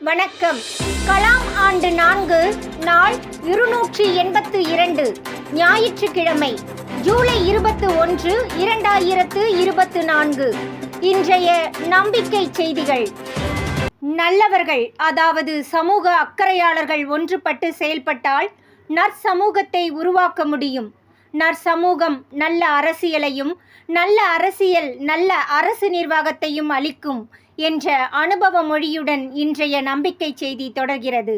வணக்கம். கலாம் ஆண்டு 4 நாள் 282 ஞாயிற்றுக்கிழமை ஜூலை 21, 2024. இன்றைய நம்பிக்கை செய்திகள். நல்லவர்கள், அதாவது சமூக அக்கறையாளர்கள் ஒன்றுபட்டு செயல்பட்டால் நற்சமூகத்தை உருவாக்க முடியும். நற்சமூகம் நல்ல அரசியலையும், நல்ல அரசியல் நல்ல அரசு நிர்வாகத்தையும் அளிக்கும் என்ற அனுபவ மொழியுடன் இன்றைய நம்பிக்கை செய்தி தொடர்கிறது.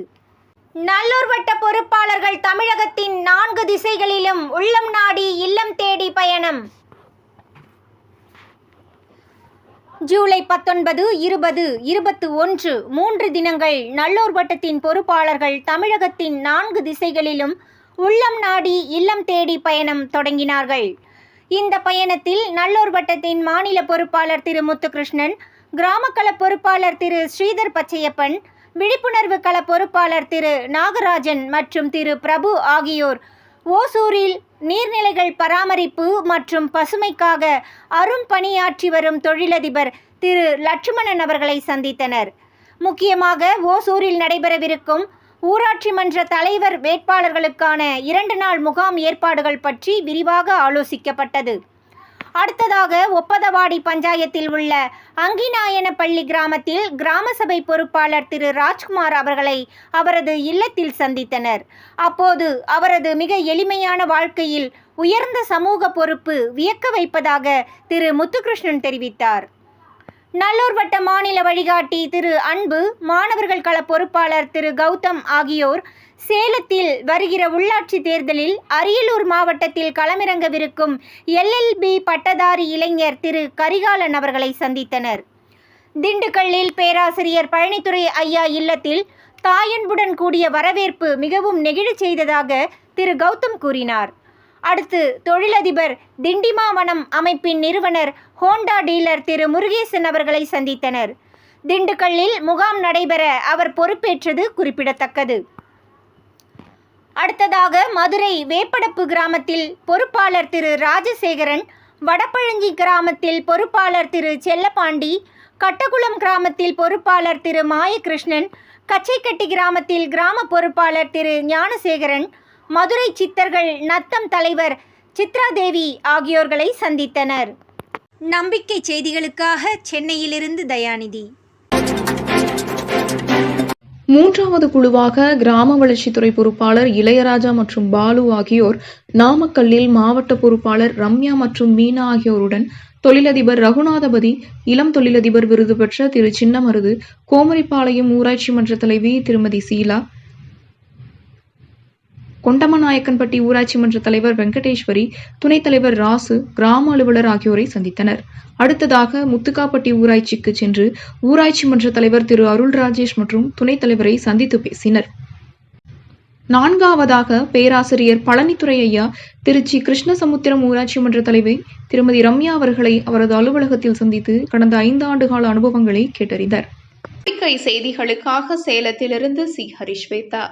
நல்லூர் வட்ட பொறுப்பாளர்கள் தமிழகத்தின் 4 திசைகளிலும் உள்ளம் நாடி இல்லம் தேடி பயணம். ஜூலை 19, 20, 21 3 தினங்கள் நல்லூர் வட்டத்தின் பொறுப்பாளர்கள் தமிழகத்தின் 4 திசைகளிலும் உள்ளம் நாடி இல்லம் தேடி பயணம் தொடங்கினார்கள். இந்த பயணத்தில் நல்லூர் வட்டத்தின் மாநில பொறுப்பாளர் திரு முத்துகிருஷ்ணன், கிராமக்கள பொறுப்பாளர் திரு ஸ்ரீதர் பச்சையப்பன், விழிப்புணர்வு கள பொறுப்பாளர் திரு நாகராஜன் மற்றும் திரு பிரபு ஆகியோர் ஓசூரில் நீர்நிலைகள் பராமரிப்பு மற்றும் பசுமைக்காக அரும்பணியாற்றி வரும் தொழிலதிபர் திரு லட்சுமணன் அவர்களை சந்தித்தனர். முக்கியமாக ஓசூரில் நடைபெறவிருக்கும் ஊராட்சி மன்ற தலைவர் வேட்பாளர்களுக்கான 2 நாள் முகாம் ஏற்பாடுகள் பற்றி விரிவாக ஆலோசிக்கப்பட்டது. அடுத்ததாக ஒப்பதவாடி பஞ்சாயத்தில் உள்ள அங்கிநாயனப்பள்ளி கிராமத்தில் கிராம சபை பொறுப்பாளர் திரு ராஜ்குமார் அவர்களை அவரது இல்லத்தில் சந்தித்தனர். அப்போது அவரது மிக எளிமையான வாழ்க்கையில் உயர்ந்த சமூக பொறுப்பு வியக்க வைப்பதாக திரு முத்துகிருஷ்ணன் தெரிவித்தார். நல்லூர் வட்ட மாநில வழிகாட்டி திரு அன்பு, மாணவர்கள் கள பொறுப்பாளர் திரு கௌதம் ஆகியோர் சேலத்தில் வருகிற உள்ளாட்சி தேர்தலில் அரியலூர் மாவட்டத்தில் களமிறங்கவிருக்கும் LLB பட்டதாரி இளைஞர் திரு கரிகாலன் அவர்களை சந்தித்தனர். திண்டுக்கல்லில் பேராசிரியர் பழனித்துறை ஐயா இல்லத்தில் தாயன்புடன் கூடிய வரவேற்பு மிகவும் நெகிழச் செய்ததாக திரு கௌதம் கூறினார். அடுத்து தொழிலதிபர் திண்டிமாவனம் அமைப்பின் நிறுவனர் ஹோண்டா டீலர் திரு முருகேசன் அவர்களை சந்தித்தனர். திண்டுக்கல்லில் முகாம் நடைபெற அவர் பொறுப்பேற்றது குறிப்பிடத்தக்கது. அடுத்ததாக மதுரை வேப்படப்பு கிராமத்தில் பொறுப்பாளர் திரு ராஜசேகரன், வடபழஞ்சி கிராமத்தில் பொறுப்பாளர் திரு செல்லப்பாண்டி, கட்டகுளம் கிராமத்தில் பொறுப்பாளர் திரு மாயகிருஷ்ணன், கச்சைக்கட்டி கிராமத்தில் கிராம பொறுப்பாளர் திரு ஞானசேகரன், மதுரை சித்தர்கள் நத்தம் தலைவர் சித்ராதேவி ஆகியோர்களை சந்தித்தனர். நம்பிக்கை செய்திகளுக்காக சென்னையிலிருந்து தயாநிதி. 3வது குழுவாக கிராம வளர்ச்சித்துறை பொறுப்பாளர் இளையராஜா மற்றும் பாலு ஆகியோர் நாமக்கல்லில் மாவட்ட பொறுப்பாளர் ரம்யா மற்றும் மீனா ஆகியோருடன் தொழிலதிபர் ரகுநாதபதி, இளம் தொழிலதிபர் விருது பெற்ற திரு சின்னமருது, கோமரிப்பாளையம் ஊராட்சி மன்ற தலைவி திருமதி சீலா, கொண்டமநாயக்கன்பட்டி ஊராட்சி மன்ற தலைவர் வெங்கடேஸ்வரி, துணைத் தலைவர் ராசு, கிராம அலுவலர் ஆகியோரை சந்தித்தனர். அடுத்ததாக முத்துக்காப்பட்டி ஊராட்சிக்கு சென்று ஊராட்சி மன்ற தலைவர் திரு அருள் ராஜேஷ் மற்றும் துணைத் தலைவரை சந்தித்து பேசினர். 4வதாக பேராசிரியர் பழனித்துறை ஐயா திருச்சி கிருஷ்ணசமுத்திரம் ஊராட்சி மன்ற தலைவி திருமதி ரம்யா அவர்களை அவரது அலுவலகத்தில் சந்தித்து கடந்த 5 ஆண்டுகால அனுபவங்களை கேட்டறிந்தார். செய்திகளுக்காக சேலத்திலிருந்து சி. ஹரிஸ்வேதா.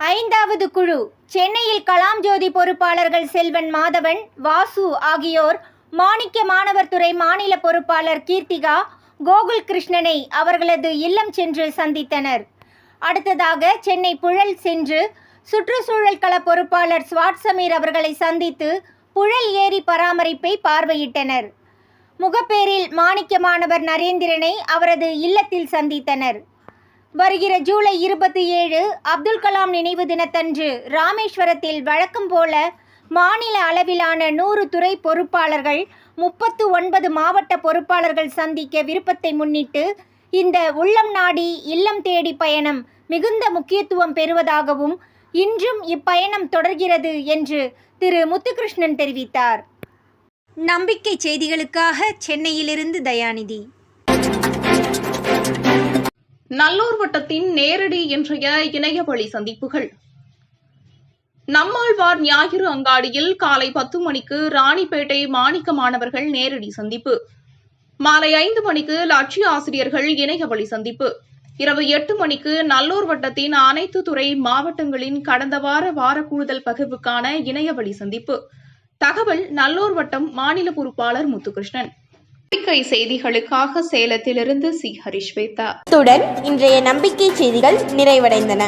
5வது குழு சென்னையில் கலாம் ஜோதி பொறுப்பாளர்கள் செல்வன் மாதவன், வாசு ஆகியோர் மாணிக்க மாணவர் துறை மாநில பொறுப்பாளர் கீர்த்திகா, கோகுல் கிருஷ்ணனை அவர்களது இல்லம் சென்று சந்தித்தனர். அடுத்ததாக சென்னை புழல் சென்று சுற்றுச்சூழல் கள பொறுப்பாளர் ஸ்வாட் சமீர் அவர்களை சந்தித்து புழல் ஏரி பராமரிப்பை பார்வையிட்டனர். முகப்பேரில் மாணிக்க மாணவர் நரேந்திரனை அவரது இல்லத்தில் சந்தித்தனர். வருகிற ஜூலை 27 அப்துல் கலாம் நினைவு தினத்தன்று ராமேஸ்வரத்தில் வழக்கம் போல மாநில அளவிலான 100 துறை பொறுப்பாளர்கள், 39 மாவட்ட பொறுப்பாளர்கள் சந்திக்க விருப்பத்தை முன்னிட்டு இந்த உள்ளம் நாடி இல்லம் தேடி பயணம் மிகுந்த முக்கியத்துவம் பெறுவதாகவும் இன்றும் இப்பயணம் தொடர்கிறது என்று திரு முத்துகிருஷ்ணன் தெரிவித்தார். நம்பிக்கை செய்திகளுக்காக சென்னையிலிருந்து தயாநிதி. நல்லூர் வட்டத்தின் நேரடி இன்றைய இணையவழி சந்திப்புகள். நம்மாழ்வார் ஞாயிறு அங்காடியில் காலை 10 மணிக்கு ராணிப்பேட்டை மாணிக்க மாணவர்கள் நேரடி சந்திப்பு. மாலை 5 மணிக்கு லட்சிய ஆசிரியர்கள் இணையவழி சந்திப்பு. இரவு 8 மணிக்கு நல்லூர் வட்டத்தின் அனைத்து துறை மாவட்டங்களின் கடந்த வார கூடுதல் பகிர்வுக்கான இணையவழி சந்திப்பு. தகவல் நல்லூர் வட்டம் மாநில பொறுப்பாளர் முத்துகிருஷ்ணன். நம்பிக்கை செய்திகளுக்காக சேலத்திலிருந்து சி ஹரிஸ்வேதா. இத்துடன் இன்றைய நம்பிக்கை செய்திகள் நிறைவடைந்தன.